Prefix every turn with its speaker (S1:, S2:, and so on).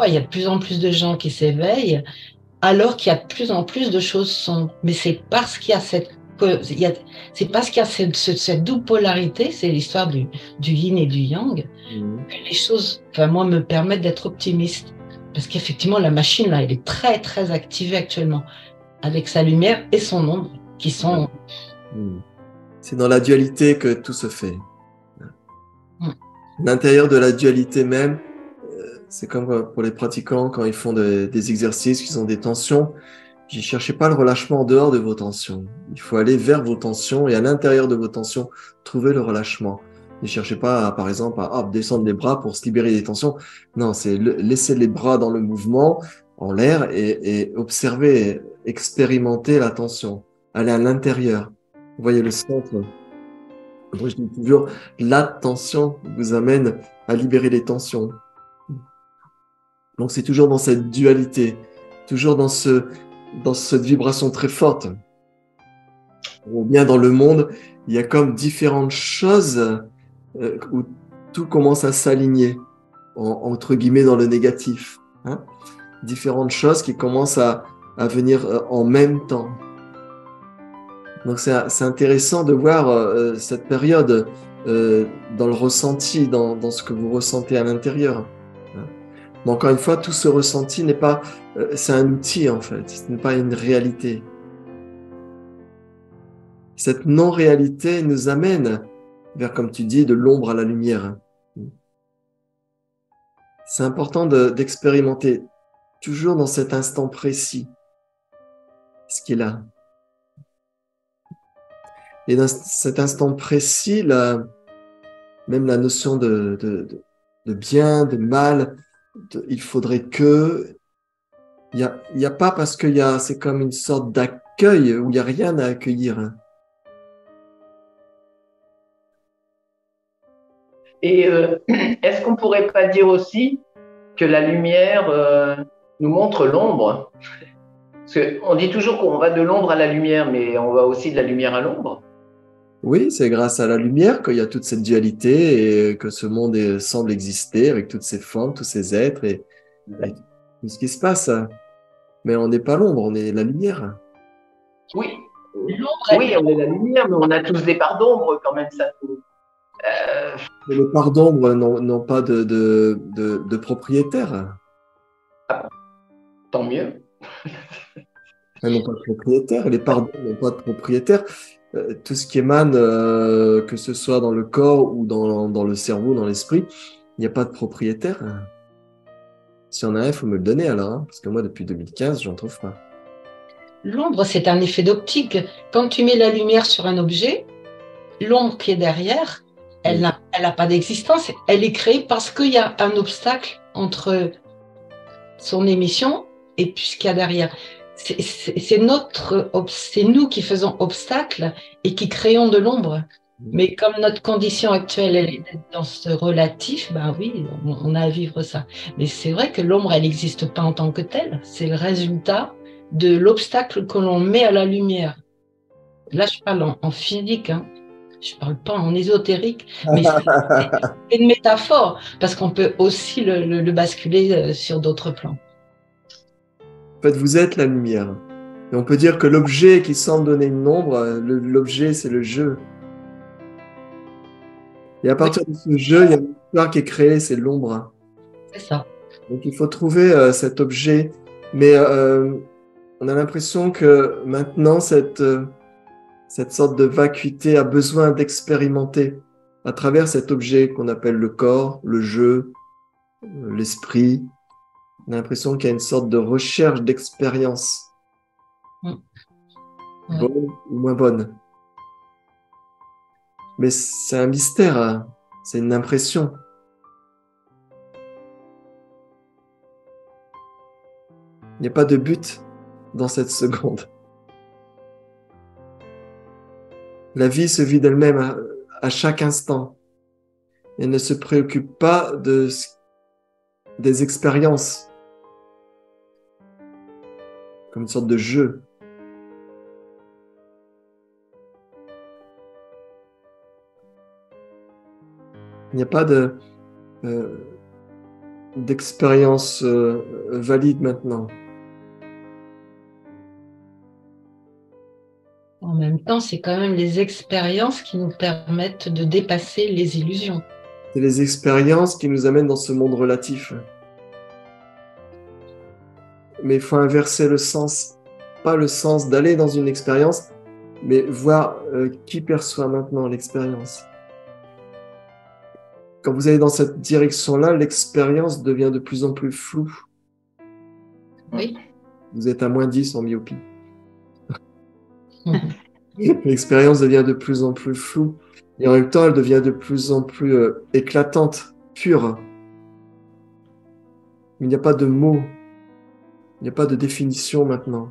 S1: il y a de plus en plus de gens qui s'éveillent, alors qu'il y a de plus en plus de choses sombres. Mais c'est parce qu'il y a c'est parce qu'il y a cette double polarité, c'est l'histoire du yin et du yang,
S2: Mhm.
S1: que les choses, enfin, moi, me permettent d'être optimiste. Parce qu'effectivement, la machine, là, elle est très, très activée actuellement, avec sa lumière et son ombre, qui
S2: Ouais.
S1: sont...
S2: Mhm. C'est dans la dualité que tout se fait.
S1: Mm.
S2: L'intérieur de la dualité même, c'est comme pour les pratiquants quand ils font des exercices, qu'ils ont des tensions. Ne cherchez pas le relâchement en dehors de vos tensions. Il faut aller vers vos tensions et à l'intérieur de vos tensions, trouver le relâchement. Ne cherchez pas, par exemple, à descendre les bras pour se libérer des tensions. Non, c'est laisser les bras dans le mouvement, en l'air et observer, expérimenter la tension. Aller à l'intérieur. Vous voyez le centre. Moi, je dis toujours, la tension vous amène à libérer les tensions. Donc, c'est toujours dans cette dualité, toujours dans cette vibration très forte. Ou bien dans le monde, il y a comme différentes choses où tout commence à s'aligner, entre guillemets, dans le négatif. Hein. Différentes choses qui commencent à venir en même temps. Donc c'est intéressant de voir cette période dans le ressenti, dans ce que vous ressentez à l'intérieur. Hein. Mais encore une fois, tout ce ressenti n'est pas, c'est un outil en fait, ce n'est pas une réalité. Cette non-réalité nous amène vers, comme tu dis, de l'ombre à la lumière. C'est important d'expérimenter toujours dans cet instant précis ce qui est là. Et dans cet instant précis, même la notion de bien, de mal, il faudrait que... Il y a pas parce c'est comme une sorte d'accueil où il n'y a rien à accueillir. Hein.
S3: Et est-ce qu'on pourrait pas dire aussi que la lumière nous montre l'ombre? Parce qu'on dit toujours qu'on va de l'ombre à la lumière, mais on va aussi de la lumière à l'ombre.
S2: Oui, c'est grâce à la lumière qu'il y a toute cette dualité et que ce monde semble exister avec toutes ces formes, tous ces êtres et tout ce qui se passe. Mais on n'est pas l'ombre, on est la lumière.
S3: Oui,
S1: L'ombre,
S3: oui, on est la lumière, mais on a tous des parts d'ombre quand même.
S2: Mais les parts d'ombre n'ont pas de propriétaire.
S3: Tant mieux.
S2: Elles n'ont pas de propriétaire. Les parts d'ombre n'ont pas de propriétaire. Tout ce qui émane, que ce soit dans le corps ou dans le cerveau, dans l'esprit, il n'y a pas de propriétaire. Si on a un, il faut me le donner alors, hein, parce que moi, depuis 2015, j'en trouve pas.
S1: l'ombre, c'est un effet d'optique. Quand tu mets la lumière sur un objet, l'ombre qui est derrière,
S2: Mm.
S1: elle n'a pas d'existence. Elle est créée parce qu'il y a un obstacle entre son émission et puis ce qu'il y a derrière. C'est nous qui faisons obstacle et qui créons de l'ombre. Mais comme notre condition actuelle, elle est dans ce relatif, ben oui, on a à vivre ça. Mais c'est vrai que l'ombre, elle n'existe pas en tant que telle. C'est le résultat de l'obstacle que l'on met à la lumière. Là, je parle en physique, hein. Je parle pas en ésotérique, mais c'est une métaphore, parce qu'on peut aussi le basculer sur d'autres plans.
S2: En fait, vous êtes la lumière. Et on peut dire que l'objet qui semble donner une ombre, l'objet, c'est le jeu. Et à
S1: Oui,
S2: partir de ce jeu, il y a une histoire qui est créée, c'est l'ombre.
S1: c'est ça.
S2: Donc il faut trouver cet objet. Mais on a l'impression que maintenant, cette sorte de vacuité a besoin d'expérimenter à travers cet objet qu'on appelle le corps, le jeu, l'esprit. On a l'impression qu'il y a une sorte de recherche d'expérience,
S1: Mm. Ouais.
S2: bonne ou moins bonne. Mais c'est un mystère, hein. C'est une impression. Il n'y a pas de but dans cette seconde. La vie se vit d'elle-même à chaque instant. Elle ne se préoccupe pas des expériences, comme une sorte de jeu. Il n'y a pas de... euh, d'expérience valide maintenant.
S1: En même temps, c'est quand même les expériences qui nous permettent de dépasser les illusions.
S2: C'est les expériences qui nous amènent dans ce monde relatif. Mais il faut inverser le sens. Pas le sens d'aller dans une expérience, mais voir qui perçoit maintenant l'expérience. Quand vous allez dans cette direction-là, l'expérience devient de plus en plus floue.
S1: Oui.
S2: Vous êtes à -10 en myopie. L'expérience devient de plus en plus floue. Et en même temps, elle devient de plus en plus éclatante, pure. Il n'y a pas de mots. Il n'y a pas de définition maintenant.